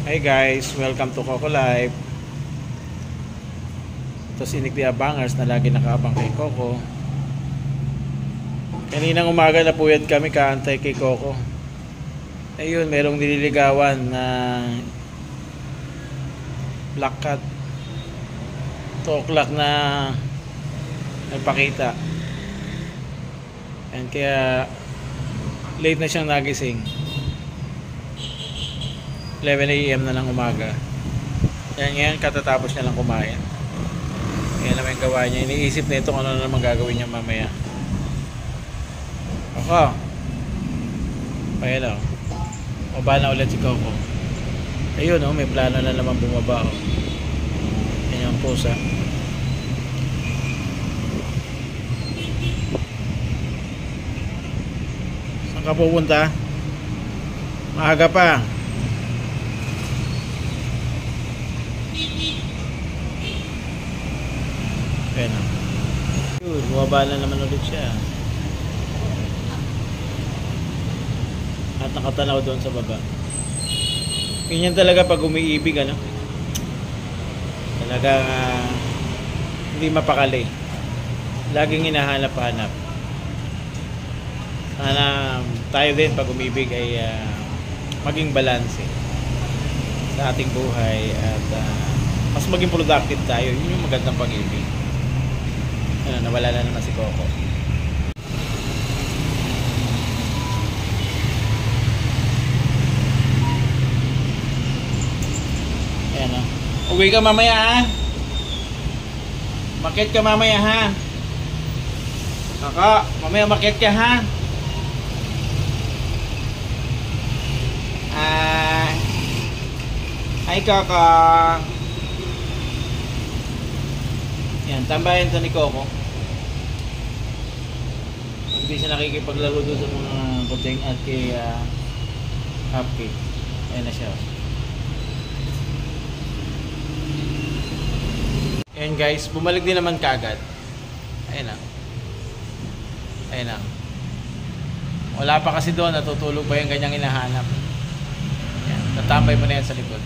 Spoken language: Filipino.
Hey guys, welcome to Coco Life. Ito si Nick the Abangers na lagi nakaabang kay Coco. Kaninang umaga na puyad kami kaantay kay Coco. Ayun, merong nililigawan na black cat. 2 o'clock na nagpakita. And kaya late na siyang nagising. 11 AM na ng umaga. Yan ngayon, katatapos niya lang kumain. Yan naman yung gawa niya. Iniisip na ito kung ano naman gagawin niya mamaya. Coco. Ayan o. Baba na ulit si Coco. Ayun o, may plano na naman bumaba o. Yan yung pusa. Saan ka pupunta? Maaga pa. Ayan o. Yun, bumaba na naman ulit siya. At nakatanaw doon sa baba. Ganyan talaga pag umiibig, ano? Talagang hindi mapakali. Laging hinahanap-hanap. Sana tayo din pag umibig ay maging balanse sa ating buhay at mas maging productive tayo. Yun yung magandang pag-ibig. Ano, nawala na naman si Coco. Ayan o. Uwi ka mamaya ha. Makit ka mamaya ha. Kaka, mamaya makit ka ha. Ay Kaka. Yan, tambayan to ni Coco. Hindi siya nakikipaglaro doon sa mga kuting at kay Cupcake. Ayan na siya. Ayan guys, bumalik din naman kagad. Ayan na. Ayan na. Wala pa kasi doon, natutulog pa yung ganyang hinahanap. Ayan, tatambay mo na yan sa likod.